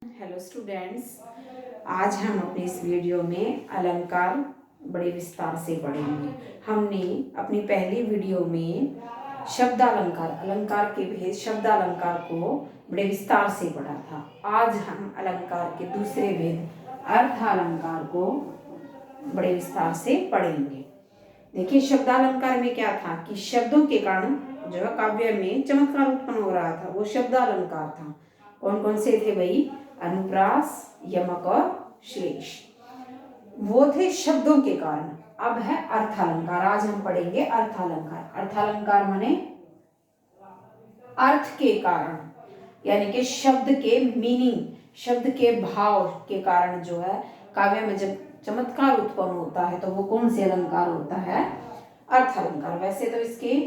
Hello students, आज हम अपने इस वीडियो में अलंकार बड़े विस्तार से पढ़ेंगे। हमने अपनी पहली वीडियो में शब्दालंकार, अलंकार के भेद शब्दालंकार को बड़े विस्तार से पढ़ा था। आज हम अलंकार के दूसरे भेद अर्थालंकार को बड़े विस्तार से पढ़ेंगे। देखिए, शब्दालंकार में क्या था कि शब्दों के कारण जो है काव्य में चमत्कार उत्पन्न हो रहा था, वो शब्दालंकार था। कौन कौन से थे भाई? अनुप्रास, यमक और श्लेष, वो थे शब्दों के कारण। अब है अर्थालंकार। आज हम पढ़ेंगे अर्थालंकार। अर्थालंकार माने अर्थ के कारण, यानी कि शब्द के मीनिंग, शब्द के भाव के कारण जो है काव्य में जब चमत्कार उत्पन्न होता है तो वो कौन से अलंकार होता है? अर्थालंकार। वैसे तो इसके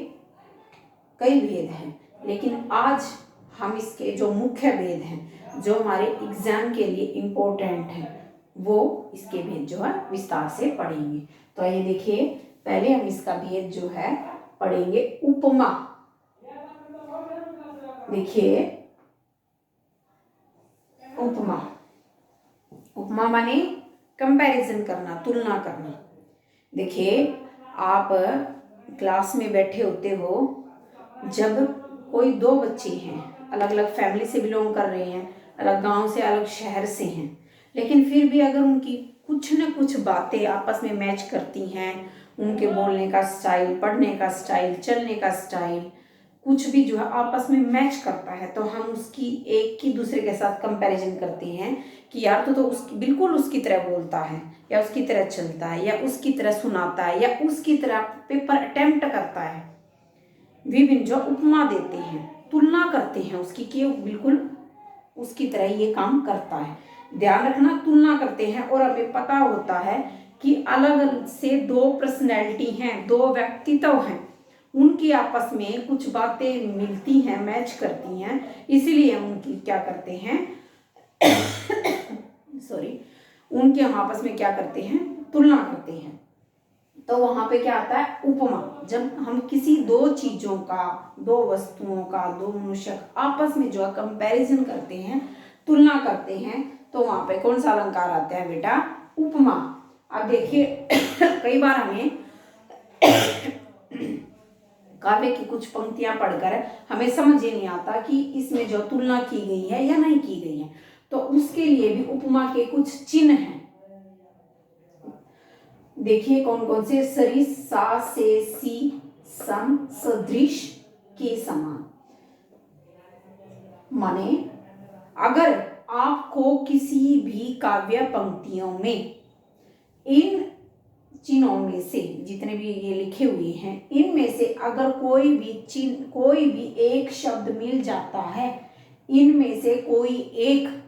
कई भेद हैं, लेकिन आज हम इसके जो मुख्य भेद हैं, जो हमारे एग्जाम के लिए इम्पोर्टेंट हैं, वो इसके भेद जो है विस्तार से पढ़ेंगे। तो ये देखिए, पहले हम इसका भेद जो है पढ़ेंगे उपमा। देखिए, उपमा, उपमा माने कंपैरिजन करना, तुलना करना। देखिए, आप क्लास में बैठे होते हो, जब कोई दो बच्चे हैं, अलग अलग फैमिली से बिलोंग कर रहे हैं, अलग गांव से, अलग शहर से हैं, लेकिन फिर भी अगर उनकी कुछ न कुछ बातें आपस में मैच करती हैं, उनके बोलने का स्टाइल, पढ़ने का स्टाइल, चलने का स्टाइल, कुछ भी जो है आपस में मैच करता है, तो हम उसकी एक की दूसरे के साथ कंपैरिजन करते हैं कि यार तो उसकी बिल्कुल उसकी तरह बोलता है, या उसकी तरह चलता है, या उसकी तरह सुनाता है, या उसकी तरह पेपर अटेम्प्ट करता है। विभिन्न जो उपमा देते हैं, तुलना करते हैं उसकी कि बिल्कुल उसकी तरह ये काम करता है। ध्यान रखना, तुलना करते हैं और हमें पता होता है कि अलग अलग से दो पर्सनैलिटी हैं, दो व्यक्तित्व हैं, उनकी आपस में कुछ बातें मिलती हैं, मैच करती हैं, इसीलिए हम उनकी क्या करते हैं सॉरी उनके हम आपस में क्या करते हैं? तुलना करते हैं। तो वहां पे क्या आता है? उपमा। जब हम किसी दो चीजों का, दो वस्तुओं का, दो मनुष्य आपस में जो है कंपैरिजन करते हैं, तुलना करते हैं, तो वहां पे कौन सा अलंकार आता है बेटा? उपमा। अब देखिए, कई बार हमें काव्य की कुछ पंक्तियां पढ़कर हमें समझ ही नहीं आता कि इसमें जो तुलना की गई है या नहीं की गई है, तो उसके लिए भी उपमा के कुछ चिन्ह हैं। देखिए कौन कौन से? सरिस, सा, से, सी, सम, सदृश, के समान। माने अगर आपको किसी भी काव्य पंक्तियों में इन चिन्हों में से, जितने भी ये लिखे हुए हैं, इनमें से अगर कोई भी चिन्ह, कोई भी एक शब्द मिल जाता है, इनमें से कोई एक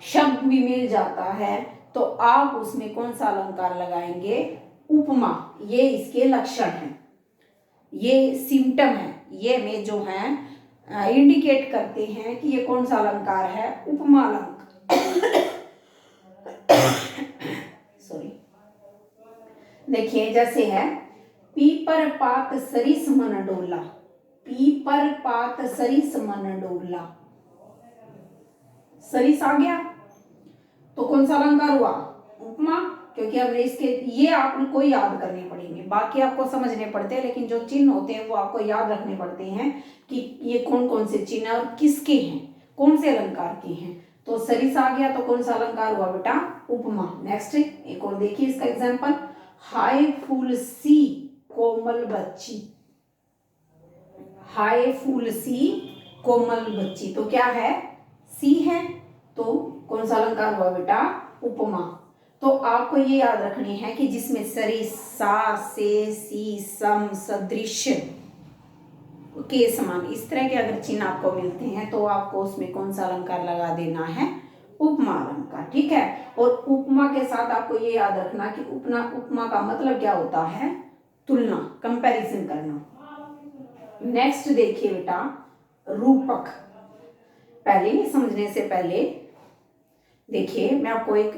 शब्द भी मिल जाता है, तो आप उसमें कौन सा अलंकार लगाएंगे? उपमा। ये इसके लक्षण हैं, ये सिम्टम है, ये में जो है इंडिकेट करते हैं कि ये कौन सा अलंकार है? उपमा अलंकार। सॉरी। देखिए, जैसे है पीपर पात सरिस मन डोला, पीपर पात सरिस मन डोला, सरिस आ गया तो कौन सा अलंकार हुआ? उपमा। क्योंकि हमने इसके, ये आपको याद करने पड़ेंगे, बाकी आपको समझने पड़ते हैं, लेकिन जो चिन्ह होते हैं वो आपको याद रखने पड़ते हैं कि ये कौन कौन से चिन्ह और किसके हैं, कौन से अलंकार के हैं। तो सरिस आ गया तो कौन सा अलंकार हुआ बेटा? उपमा। नेक्स्ट एक और देखिए इसका एग्जाम्पल, हाय फूल सी कोमल बच्ची, हाय फूल सी कोमल बच्ची, तो क्या है? सी है, तो कौन सा अलंकार हुआ बेटा? उपमा। तो आपको ये याद रखनी है कि जिसमें सरी, सा, से, सी, सम, सदृश, के समान, इस तरह के अगर चिन्ह आपको मिलते हैं तो आपको उसमें कौन सा अलंकार लगा देना है? उपमा अलंकार। ठीक है। और उपमा के साथ आपको ये याद रखना कि उपमा का मतलब क्या होता है? तुलना, कंपैरिजन करना। नेक्स्ट देखिए बेटा, रूपक। पहले समझने से पहले देखिए, मैं आपको एक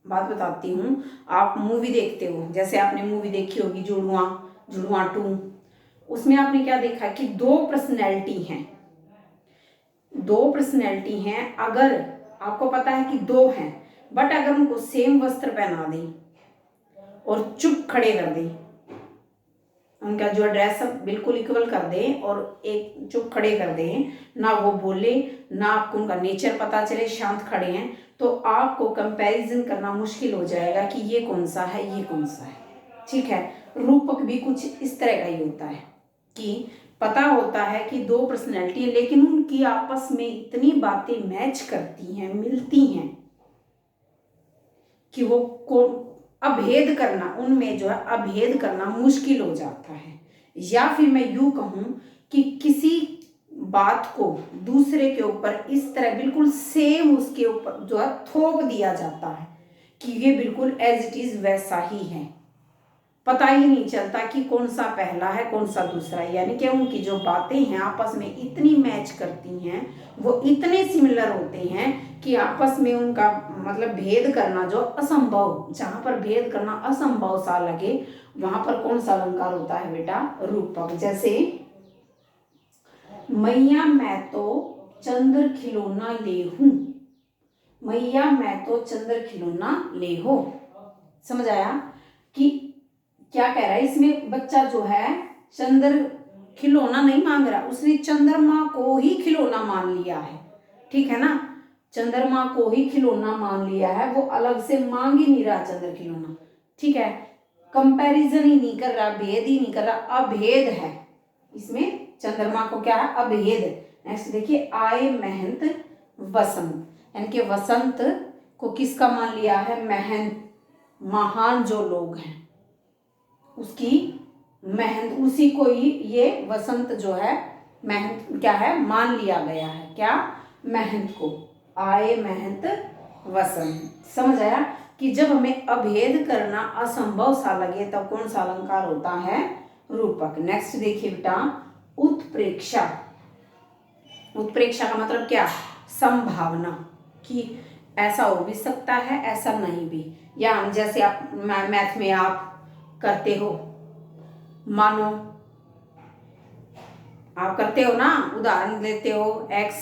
बात बताती हूँ। आप मूवी देखते हो, जैसे आपने मूवी देखी होगी जुड़वा, जुड़वा 2, उसमें आपने क्या देखा कि दो पर्सनैलिटी हैं, दो पर्सनैलिटी हैं, अगर आपको पता है कि दो हैं, बट अगर उनको सेम वस्त्र पहना दें और चुप खड़े कर दें, उनका जो ड्रेसअप बिल्कुल इक्वल कर दें और एक चुप खड़े कर दें, ना वो बोले ना आपको उनका नेचर पता चले, शांत खड़े हैं, तो आपको कंपैरिजन करना मुश्किल हो जाएगा कि ये कौन सा है, ये कौन सा है। ठीक है, रूपक भी कुछ इस तरह का ही होता है कि पता होता है कि दो पर्सनैलिटी है, लेकिन उनकी आपस में इतनी बातें मैच करती हैं, मिलती हैं कि वो अभेद करना, उनमें जो है अभेद करना मुश्किल हो जाता है। या फिर मैं यूं कहूं कि किसी बात को दूसरे के ऊपर इस तरह बिल्कुल सेम उसके ऊपर जो है थोप दिया जाता है कि ये बिल्कुल एज इट इज वैसा ही है, पता ही नहीं चलता कि कौन सा पहला है कौन सा दूसरा है। यानी कि उनकी जो बातें हैं आपस में इतनी मैच करती हैं, वो इतने सिमिलर होते हैं कि आपस में उनका मतलब भेद करना जो असंभव, जहां पर भेद करना असंभव सा लगे, वहां पर कौन सा अलंकार होता है बेटा, रूपक। जैसे मैया मैं तो चंद्र खिलौना ले हूं, मैया मैं तो चंद्र खिलौना ले हो। समझ आया कि क्या कह रहा है इसमें बच्चा जो है, चंद्र खिलौना नहीं मांग रहा, उसने चंद्रमा को ही खिलौना मान लिया है। ठीक है ना, चंद्रमा को ही खिलौना मान लिया है, वो अलग से मांग ही नहीं रहा चंद्र खिलौना। ठीक है, कंपैरिजन ही नहीं कर रहा, भेद ही नहीं कर रहा, अभेद है इसमें। चंद्रमा को क्या है, अभेद। नेक्स्ट देखिए, आए महंत वसंत, यानी कि वसंत को किसका मान लिया है, महंत, महान जो लोग हैं उसकी महंत, उसी को ही ये वसंत जो है महंत क्या है, मान लिया गया है, क्या, महंत को। आए महंत वसंत। समझ आया कि जब हमें अभेद करना असंभव सा लगे तब कौन सा अलंकार होता है, रूपक। नेक्स्ट देखिए बेटा, उत्प्रेक्षा। उत्प्रेक्षा का मतलब क्या, संभावना, कि ऐसा हो भी सकता है ऐसा नहीं भी। या हम जैसे आप मैथ में आप करते हो, मानो आप करते हो ना, उदाहरण लेते हो एक्स,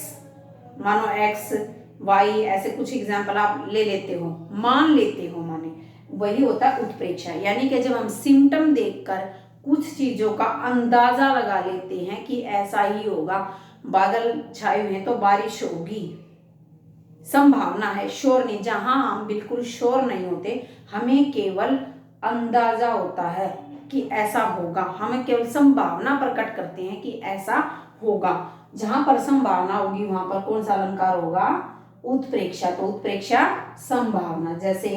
मानो एक्स वाई, ऐसे कुछ एग्जाम्पल आप ले लेते हो, मान लेते हो, माने वही होता है उत्प्रेक्षा। यानी कि जब हम सिम्टम देखकर कुछ चीजों का अंदाजा लगा लेते हैं कि ऐसा ही होगा, बादल छाए हुए हैं तो बारिश होगी, संभावना है, श्योर नहीं। जहां हम बिल्कुल श्योर नहीं होते, हमें केवल अंदाजा होता है कि ऐसा होगा, हमें केवल संभावना प्रकट करते हैं कि ऐसा होगा। जहां पर संभावना होगी वहां पर कौन सा अलंकार होगा, उत्प्रेक्षा। तो उत्प्रेक्षा संभावना। जैसे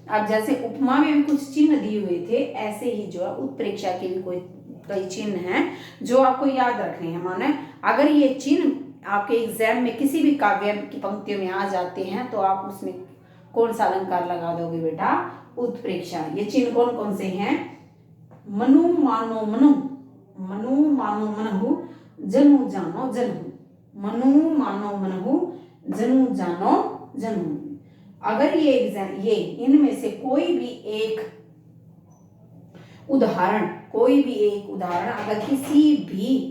अब जैसे उपमा में भी कुछ चिन्ह दिए हुए थे, ऐसे ही जो है उत्प्रेक्षा के भी कई चिन्ह हैं जो आपको याद रखने हैं। माने अगर ये चिन्ह आपके एग्जाम में किसी भी काव्य की पंक्तियों में आ जाते हैं तो आप उसमें कौन सा अलंकार लगा दोगे बेटा, उत्प्रेक्षा। ये चिन्ह कौन कौन से हैं, मनु मानो मनु, मनु मानो मनहु, जनु जानो जनहु, मनु मानो मनहु, जनु जानो जनहु। अगर ये एग्जाम, ये इनमें से कोई भी एक उदाहरण, कोई भी एक उदाहरण अगर किसी भी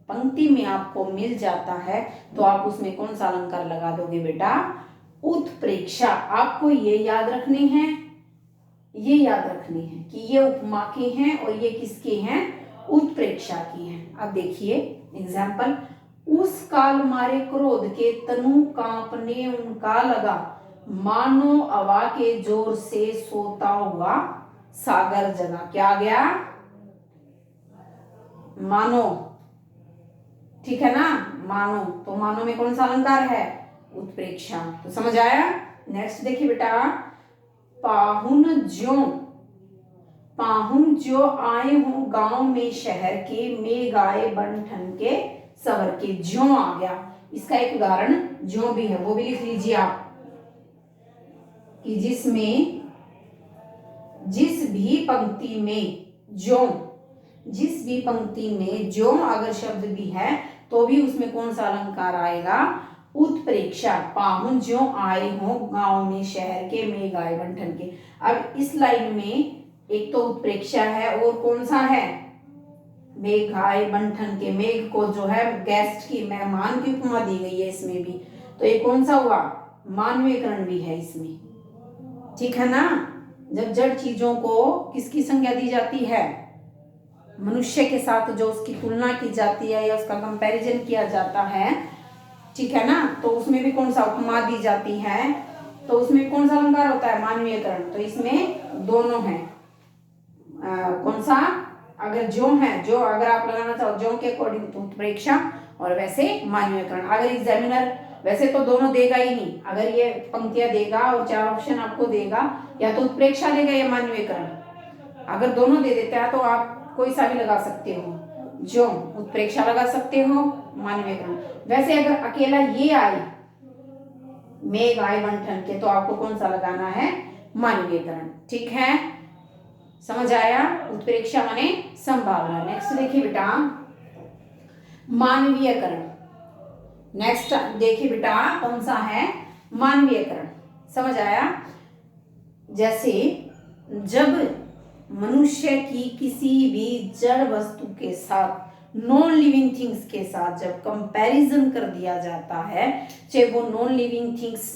पंक्ति में आपको मिल जाता है तो आप उसमें कौन सा अलंकार लगा दोगे बेटा, उत्प्रेक्षा। आपको ये याद रखने हैं, ये याद रखने हैं कि ये उपमा के हैं और ये किसके हैं, उत्प्रेक्षा की हैं। अब देखिए एग्जाम्पल, उस काल मारे क्रोध के तनु कांपने उनका लगा, मानो हवा के जोर से सोता हुआ सागर जगा। क्या आ गया, मानो। ठीक है ना, मानो। तो मानो में कौन सा अलंकार है, उत्प्रेक्षा। तो समझ आया। नेक्स्ट देखिए बेटा, पाहुन ज्यों, पाहुन जो आए हो गांव में शहर के, मेघ आए बन ठन के सवर के। ज्यों आ गया, इसका एक उदाहरण ज्यों भी है, वो भी लिख लीजिए आप, कि जिसमें जिस भी पंक्ति में ज्यों, जिस भी पंक्ति में ज्यों अगर शब्द भी है तो भी उसमें कौन सा अलंकार आएगा, उत्प्रेक्षा। पाहुन ज्यों आए हो गांव में शहर के, मेघ आए बन ठन के। अब इस लाइन में एक तो उत्प्रेक्षा है और कौन सा है, मेघ आए बंठन के, मेघ को जो है गेस्ट की, मेहमान की उपमा दी गई है इसमें भी, तो ये कौन सा हुआ, मानवीयकरण भी है इसमें, ठीक है ना। जब जड़ चीजों को किसकी संज्ञा दी जाती है, मनुष्य के साथ जो उसकी तुलना की जाती है या उसका कंपैरिजन किया जाता है, ठीक है ना, तो उसमें भी कौन सा उपमा दी जाती है, तो उसमें कौन सा अलंकार होता है, मानवीयकरण। तो इसमें दोनों है, कौन सा, अगर जो है, जो अगर आप लगाना चाहो जो के अकॉर्डिंग तो उत्प्रेक्षा, और वैसे मानवीयकरण। अगर एग्जामिनर वैसे तो दोनों देगा ही नहीं, अगर ये पंक्तियां देगा और 4 ऑप्शन आपको देगा, या तो उत्प्रेक्षा देगा या मानवीयकरण, अगर दोनों दे देता है तो आप कोई सा भी लगा सकते हो, जो उत्प्रेक्षा लगा सकते हो, मानवीयकरण। वैसे अगर अकेला ये आए, मेघ आए बंठन के, तो आपको कौन सा लगाना है, मानवीयकरण, ठीक है, समझ आया। उत्प्रेक्षा माने संभावना। नेक्स्ट देखिए बेटा, मानवीयकरण। नेक्स्ट देखिए बेटा कौन सा है, मानवीयकरण, समझ आया। जैसे जब मनुष्य की किसी भी जड़ वस्तु के साथ, नॉन लिविंग थिंग्स के साथ जब कंपैरिजन कर दिया जाता है, चाहे वो नॉन लिविंग थिंग्स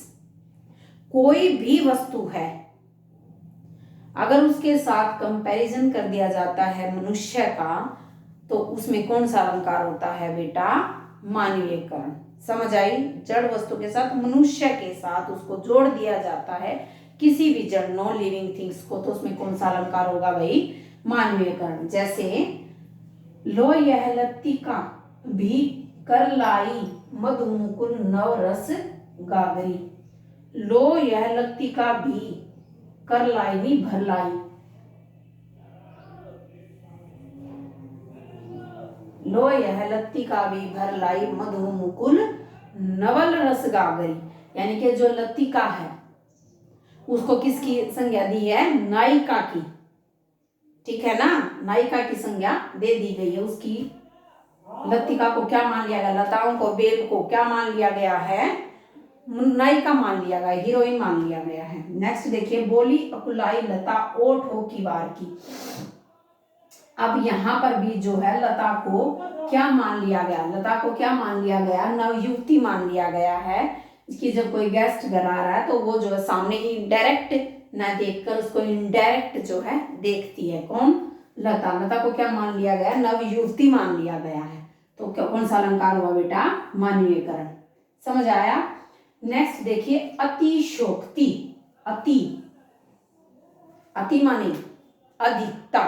कोई भी वस्तु है, अगर उसके साथ कंपैरिजन कर दिया जाता है मनुष्य का, तो उसमें कौन सा अलंकार होता है बेटा, मानवीयकरण। समझ आई, जड़ वस्तु के साथ मनुष्य के साथ उसको जोड़ दिया जाता है, किसी भी जड़ नॉन लिविंग थिंग्स को, तो उसमें कौन सा अलंकार होगा भाई, मानवीयकरण। जैसे लो यह लतिका भी कर लाई मधु मुकुल नव रस गागरी, लो यह लतिका भी कर लाई भी भर लाई, लो यह लतिका भी भर लाई मधु मुकुल नवल रस गागरी, यानी कि जो लतिका है उसको किसकी संज्ञा दी है, नायिका की, ठीक है ना, नायिका की संज्ञा दे दी गई है। उसकी लतिका को क्या मान लिया गया, लताओं को, बेल को क्या मान लिया गया है, नायिका मान लिया गया, हीरोइन मान लिया गया है। नेक्स्ट देखिए, बोली अकुलाई लता ओठ हो की वार की। अब यहाँ पर भी जो है लता को क्या मान लिया गया, लता को क्या मान लिया गया, नवयुवती मान लिया गया है। कि जब कोई गेस्ट घर आ रहा है तो वो जो है सामने डायरेक्ट ना देखकर उसको इनडायरेक्ट जो है देखती है, कौन, लता। लता को क्या मान लिया गया, नवयुवती मान लिया गया है। तो क्या कौन सा अलंकार हुआ बेटा, मानवीयकरण। समझ आया। नेक्स्ट देखिए, अतिशोक्ति। अति, अति माने अधिकता।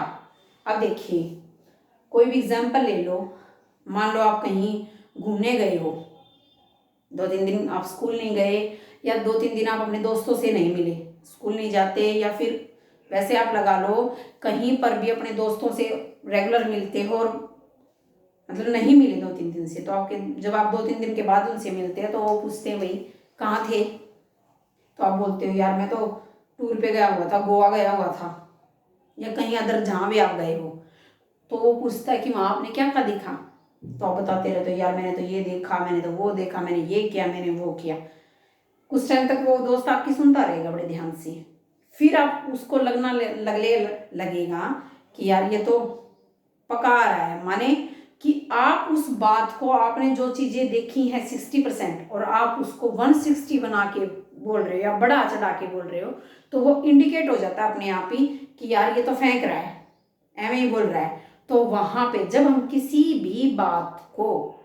अब देखिए कोई भी एग्जाम्पल ले लो, मान लो आप कहीं घूमने गए हो, 2-3 दिन आप स्कूल नहीं गए, या 2-3 दिन आप अपने दोस्तों से नहीं मिले, स्कूल नहीं जाते, या फिर वैसे आप लगा लो कहीं पर भी अपने दोस्तों से रेगुलर मिलते हो और मतलब नहीं मिले 2-3 दिन से, तो आपके जब आप 2-3 दिन के बाद उनसे मिलते हैं तो वो पूछते हैं भाई कहाँ थे, तो आप बोलते हो यार मैं तो टूर पे गया हुआ था, गोवा गया हुआ था, या कहीं अदर जहाँ भी आप गए हो। तो वो पूछता है कि वहाँ आपने क्या क्या देखा, तो आप बताते रहते हो यार मैंने तो ये देखा, मैंने तो वो देखा, मैंने ये किया, मैंने वो किया। कुछ टाइम तक वो दोस्त आपकी सुनता रहेगा बड़े ध्यान से, फिर आप उसको लगेगा कि यार ये तो पका रहा है, माने कि आप उस बात को, आपने जो चीजें देखी हैं 60% और आप उसको 160 बना के बोल रहे हो या बढ़ा चढ़ा के बोल रहे हो, तो वो इंडिकेट हो जाता है अपने आप ही कि यार ये तो फेंक रहा है, ऐਵੇਂ ही बोल रहा है। तो वहां पे जब हम किसी भी बात को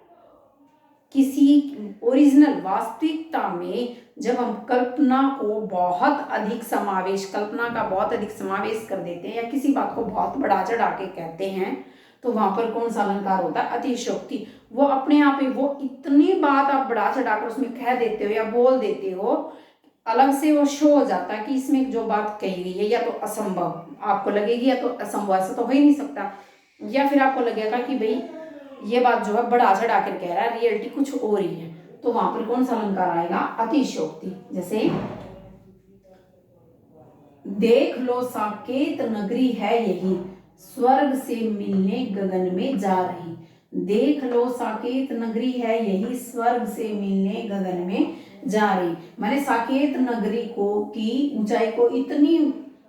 किसी ओरिजिनल वास्तविकता में जब हम कल्पना को बहुत अधिक समावेश, कल्पना का बहुत अधिक समावेश कर देते हैं या किसी बात को बहुत बढ़ा चढ़ा के कहते हैं, तो वहां पर कौन सा अलंकार होता है, अतिशयोक्ति। वो अपने आप ही वो इतनी बात आप बढ़ा चढ़ाकर उसमें कह देते हो या बोल देते हो, अलग से वो शो हो जाता है कि इसमें जो बात कही गई है या तो असंभव आपको लगेगी, या तो असंभव, ऐसा तो हो ही नहीं सकता, या फिर आपको लगेगा कि भाई ये बात जो है बढ़ा चढ़ा कर कह रहा है, रियलिटी कुछ और ही है। तो वहां पर कौन सा अलंकार आएगा, अतिशयोक्ति। जैसे देख लो साकेत नगरी है यही, स्वर्ग से मिलने गगन में जा रही। देख लो साकेत नगरी है यही, स्वर्ग से मिलने गगन में जा रही। मैंने साकेत नगरी को की ऊंचाई को इतनी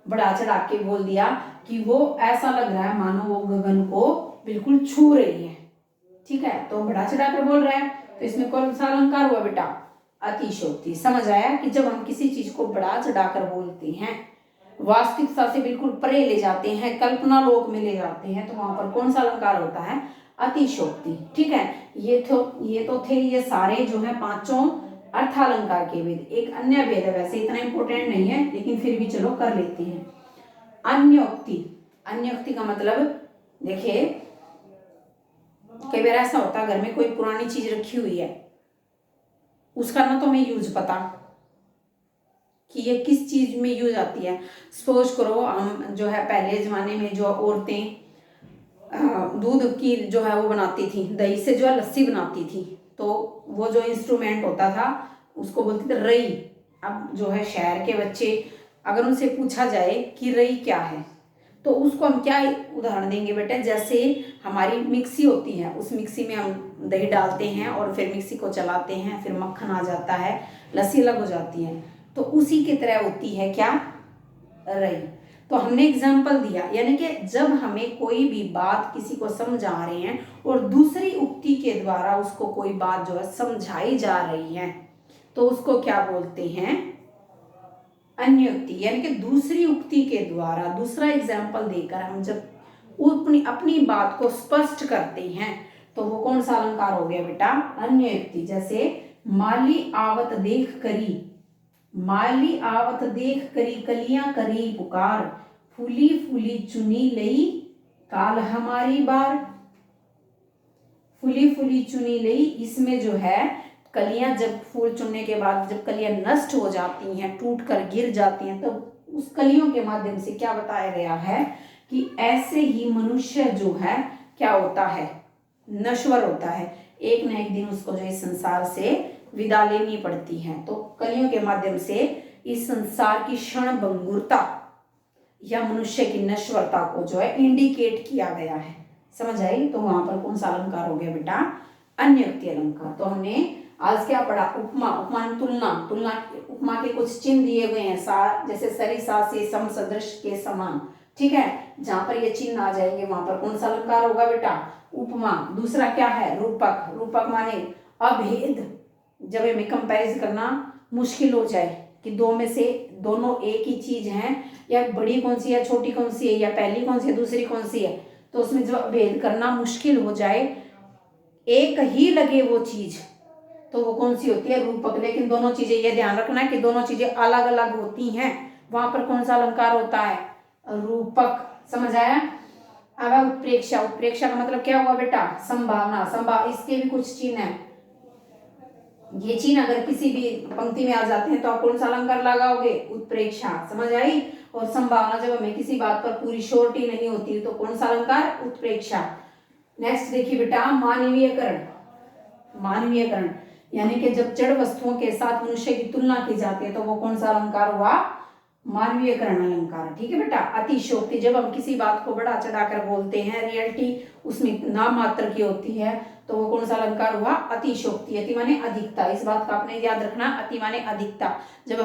बढ़ा चढ़ा के बोल दिया कि वो ऐसा लग रहा है मानो वो गगन को बिल्कुल छू रही है, ठीक है, तो बढ़ा चढ़ाकर बोल रहा है, तो इसमें कौन सा अलंकार हुआ बेटा, अतिशयोक्ति। समझ आया कि जब हम किसी चीज को बढ़ा चढ़ाकर बोलते हैं, वास्तविकता से बिल्कुल परे ले जाते हैं, कल्पना लोक में ले जाते हैं, तो वहां पर कौन सा अलंकार होता है, अतिशयोक्ति। ठीक है, ये तो थे ये सारे जो है पांचों अर्थालंकार के वेद। एक अन्य वेद है, वैसे इतना इंपॉर्टेंट नहीं है लेकिन फिर भी चलो कर लेते हैं। अन्योक्ति। अन्योक्ति का मतलब देखिए, कई बार ऐसा होता है घर में कोई पुरानी चीज रखी हुई है, उसका ना तो हमें यूज पता कि ये किस चीज में यूज आती है। सपोज करो हम जो है पहले जमाने में जो औरतें दूध की जो है वो बनाती थी, दही से जो है लस्सी बनाती थी, तो वो जो इंस्ट्रूमेंट होता था उसको बोलते थे रई। अब जो है शहर के बच्चे अगर उनसे पूछा जाए कि रई क्या है, तो उसको हम क्या उदाहरण देंगे बेटा, जैसे हमारी मिक्सी होती है, उस मिक्सी में हम दही डालते हैं और फिर मिक्सी को चलाते हैं, फिर मक्खन आ जाता है, लस्सी अलग हो जाती है, तो उसी की तरह होती है क्या, रई। तो हमने एग्जाम्पल दिया, यानी कि जब हमें कोई भी बात किसी को समझा रहे हैं और दूसरी उक्ति के द्वारा उसको कोई बात जो है समझाई जा रही है, तो उसको क्या बोलते हैं, अन्योक्ति। यानी कि दूसरी उक्ति के द्वारा, दूसरा एग्जाम्पल देकर हम जब अपनी बात को स्पष्ट करते हैं, तो वो कौन सा अलंकार हो गया बेटा, अन्योक्ति। जैसे माली आवत देख करी, माली आवत देख करी कलियां करी पुकार, फूली फूली चुनी लई काल हमारी बार। फूली फूली चुनी लई, इसमें जो है कलियां जब फूल चुनने के बाद जब कलियां नष्ट हो जाती हैं, टूट कर गिर जाती हैं, तो उस कलियों के माध्यम से क्या बताया गया है कि ऐसे ही मनुष्य जो है क्या होता है, नश्वर होता है, एक न एक दिन उसको जो इस संसार से विदा लेनी पड़ती है। तो कलियों के माध्यम से इस संसार की क्षण भंगुरता या मनुष्य की नश्वरता को जो है इंडिकेट किया गया है। समझ आई? तो वहां पर कौन सा अलंकार हो गया बेटा, अन्योक्ति अलंकार। तो हमने आज क्या पढ़ा, उपमा। उपमा तुलना, तुलना उपमा के कुछ चिन्ह दिए हुए हैं, सा जैसे सरिसा से सम सदृश के समान, ठीक है, जहां पर ये चिन्ह आ जाएंगे वहां पर कौन सा अलंकार होगा बेटा, उपमा। दूसरा क्या है, रूपक। रूपक माने अभेद, जब हमें कंपेरिजन करना मुश्किल हो जाए कि दो में से दोनों एक ही चीज है, या बड़ी कौन सी है, छोटी कौन सी है, या पहली कौन सी है, दूसरी कौन सी है, तो उसमें जब भेद करना मुश्किल हो जाए, एक ही लगे वो चीज, तो वो कौन सी होती है, रूपक। लेकिन दोनों चीजें, ये ध्यान रखना है कि दोनों चीजें अलग अलग होती हैं, वहां पर कौन सा अलंकार होता है, रूपक। समझ आया? अब उत्प्रेक्षा। उत्प्रेक्षा का मतलब क्या हुआ बेटा, संभावना। इसके भी कुछ चिन्ह है, ये चिन्ह अगर किसी भी पंक्ति में आ जाते हैं तो आप कौन सा अलंकार लगाओगे, उत्प्रेक्षा। समझ आई? और संभावना, जब हमें किसी बात पर पूरी श्योरिटी नहीं होती तो कौन सा अलंकार, उत्प्रेक्षा। नेक्स्ट देखिए बेटा, मानवीयकरण। मानवीयकरण यानी कि जब जड़ वस्तुओं के साथ मनुष्य की तुलना की जाती है तो वो कौन सा अलंकार हुआ, मानवीयकरण अलंकार। ठीक है बेटा। अतिशयोक्ति, जब हम किसी बात को बढ़ा चढ़ाकर बोलते हैं, रियलिटी उसमें नाम मात्र की होती है, तो वो कौन सा अलंकार हुआ, अतिशयोक्ति। अति माने अधिकता, इस बात का आपने याद रखना, अति माने अधिकता। जब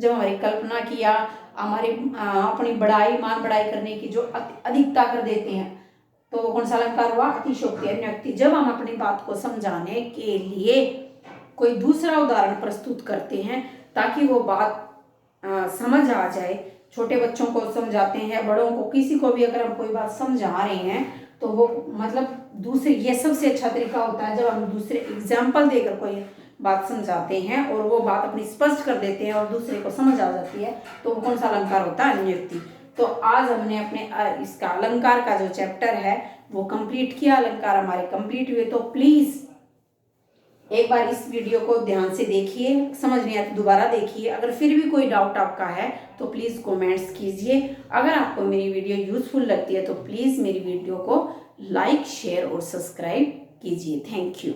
हमारी कल्पना की या हमारी अपनी बड़ाई, मान बढ़ाई करने की जो अधिकता कर देते हैं, तो वो कौन सा अलंकार हुआ, अतिशयोक्ति। अन्योक्ति, जब हम अपनी बात को समझाने के लिए कोई दूसरा उदाहरण प्रस्तुत करते हैं ताकि वो बात समझ आ जाए, छोटे बच्चों को समझाते हैं, बड़ों को, किसी को भी अगर हम कोई बात समझा रहे हैं, तो वो मतलब दूसरे, ये सबसे अच्छा तरीका होता है जब हम दूसरे एग्जाम्पल देकर कोई बात समझाते हैं और वो बात अपनी स्पष्ट कर देते हैं और दूसरे को समझ आ जाती है, तो वो कौन सा अलंकार होता है, अन्योक्ति। तो आज हमने अपने इसका अलंकार का जो चैप्टर है वो कंप्लीट किया, अलंकार हमारे कंप्लीट हुए। तो प्लीज एक बार इस वीडियो को ध्यान से देखिए, समझ नहीं आया तो दोबारा देखिए। अगर फिर भी कोई डाउट आपका है तो प्लीज कमेंट्स कीजिए। अगर आपको मेरी वीडियो यूजफुल लगती है तो प्लीज मेरी वीडियो को लाइक, शेयर और सब्सक्राइब कीजिए। Thank you.